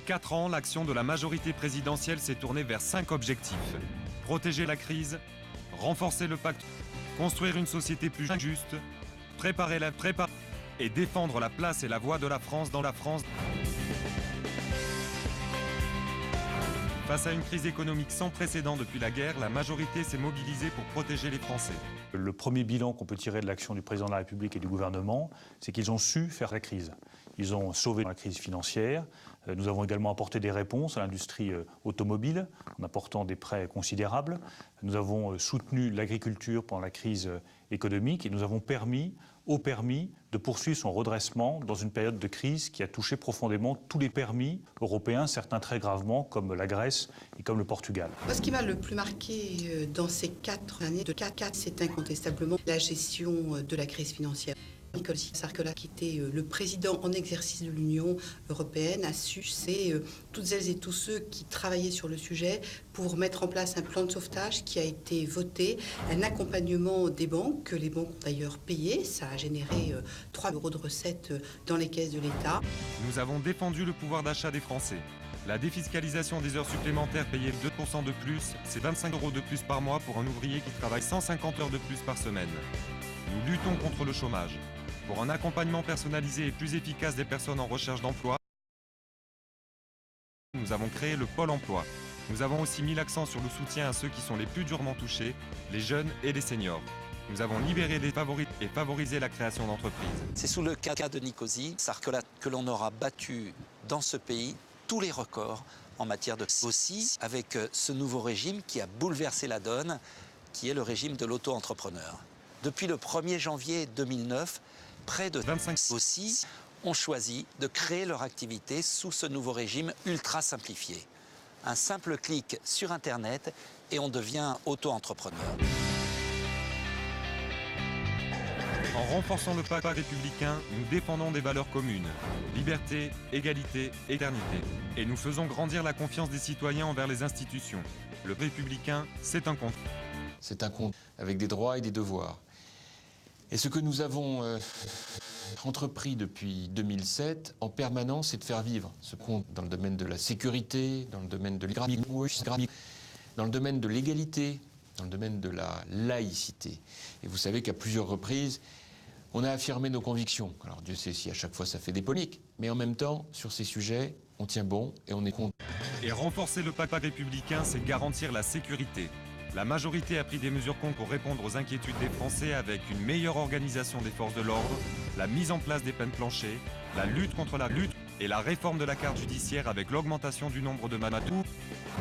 4 ans, l'action de la majorité présidentielle s'est tournée vers 5 objectifs. Protéger la crise, renforcer le pacte, construire une société plus juste, préparer et défendre la place et la voix de la France dans la France. Face à une crise économique sans précédent depuis la guerre, la majorité s'est mobilisée pour protéger les Français. Le premier bilan qu'on peut tirer de l'action du président de la République et du gouvernement, c'est qu'ils ont su faire la crise. Ils ont sauvé la crise financière. Nous avons également apporté des réponses à l'industrie automobile en apportant des prêts considérables. Nous avons soutenu l'agriculture pendant la crise économique et nous avons permis de poursuivre son redressement dans une période de crise qui a touché profondément tous les permis européens, certains très gravement, comme la Grèce et comme le Portugal. Ce qui m'a le plus marqué dans ces 4 années de 4, c'est incontestablement la gestion de la crise financière. Nicolas Sarkozy, qui était le président en exercice de l'Union européenne, a su, c'est toutes elles et tous ceux qui travaillaient sur le sujet pour mettre en place un plan de sauvetage qui a été voté, un accompagnement des banques, que les banques ont d'ailleurs payé. Ça a généré 3 € de recettes dans les caisses de l'État. Nous avons défendu le pouvoir d'achat des Français. La défiscalisation des heures supplémentaires payées 2% de plus, c'est 25 € de plus par mois pour un ouvrier qui travaille 150 heures de plus par semaine. Nous luttons contre le chômage. Pour un accompagnement personnalisé et plus efficace des personnes en recherche d'emploi, nous avons créé le Pôle emploi. Nous avons aussi mis l'accent sur le soutien à ceux qui sont les plus durement touchés, les jeunes et les seniors. Nous avons libéré les favoris et favorisé la création d'entreprises. C'est sous le cas de Nicosie Sarkozy que l'on aura battu dans ce pays tous les records en matière de... Aussi avec ce nouveau régime qui a bouleversé la donne, qui est le régime de l'auto-entrepreneur. Depuis le 1er janvier 2009, près de 25 aussi ont choisi de créer leur activité sous ce nouveau régime ultra simplifié. Un simple clic sur Internet et on devient auto-entrepreneur. En renforçant le pacte républicain, nous défendons des valeurs communes. Liberté, égalité, éternité. Et nous faisons grandir la confiance des citoyens envers les institutions. Le républicain, c'est un compte. C'est un compte avec des droits et des devoirs. Et ce que nous avons entrepris depuis 2007 en permanence, c'est de faire vivre ce compte dans le domaine de la sécurité, dans le domaine de dans le domaine de l'égalité, dans le domaine de la laïcité. Et vous savez qu'à plusieurs reprises, on a affirmé nos convictions. Alors Dieu sait si à chaque fois ça fait des polémiques, mais en même temps, sur ces sujets, on tient bon et on est content. Et renforcer le pacte républicain, c'est garantir la sécurité. La majorité a pris des mesures pour répondre aux inquiétudes des Français avec une meilleure organisation des forces de l'ordre, la mise en place des peines planchers, la lutte contre la lutte et la réforme de la carte judiciaire avec l'augmentation du nombre de mandats.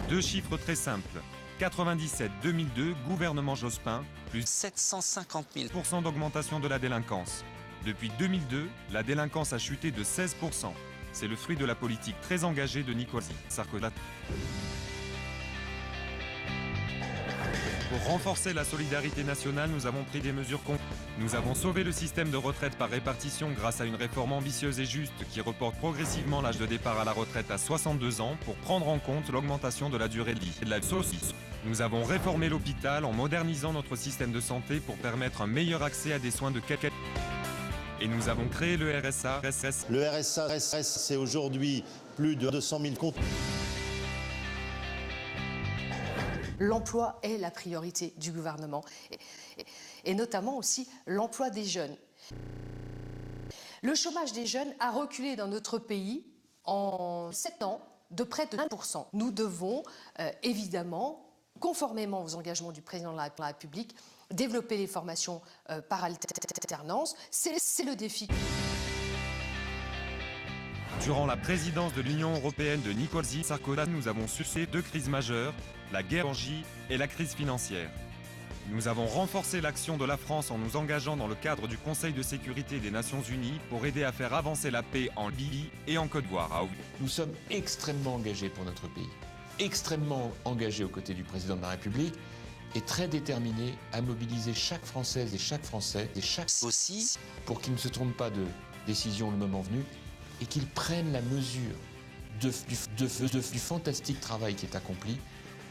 2 chiffres très simples. 97-2002, gouvernement Jospin, plus 750 000 % d'augmentation de la délinquance. Depuis 2002, la délinquance a chuté de 16 %. C'est le fruit de la politique très engagée de Nicolas Sarkozy. Pour renforcer la solidarité nationale, nous avons pris des mesures Nous avons sauvé le système de retraite par répartition grâce à une réforme ambitieuse et juste qui reporte progressivement l'âge de départ à la retraite à 62 ans pour prendre en compte l'augmentation de la durée de vie et de la saucisse. Nous avons réformé l'hôpital en modernisant notre système de santé pour permettre un meilleur accès à des soins de qualité. Et nous avons créé le RSA. Le RSA, c'est aujourd'hui plus de 200 000 comptes. L'emploi est la priorité du gouvernement et notamment aussi l'emploi des jeunes. Le chômage des jeunes a reculé dans notre pays en 7 ans de près de 1%. Nous devons évidemment, conformément aux engagements du président de la République, développer les formations par alternance. C'est le défi. Durant la présidence de l'Union européenne de Nicolas Sarkozy, nous avons succès 2 crises majeures, la guerre en Géorgie et la crise financière. Nous avons renforcé l'action de la France en nous engageant dans le cadre du Conseil de sécurité des Nations Unies pour aider à faire avancer la paix en Libye et en Côte d'Ivoire. Nous sommes extrêmement engagés pour notre pays, extrêmement engagés aux côtés du président de la République et très déterminés à mobiliser chaque Française et chaque Français et chaque aussi pour qu'ils ne se trompent pas de décision le moment venu et qu'ils prennent la mesure du fantastique travail qui est accompli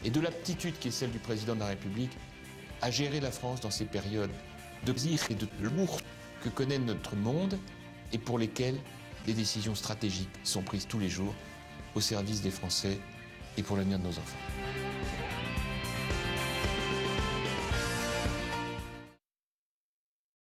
et de l'aptitude qui est celle du président de la République à gérer la France dans ces périodes de plaisir et de lourd que connaît notre monde et pour lesquelles des décisions stratégiques sont prises tous les jours au service des Français et pour l'avenir de nos enfants.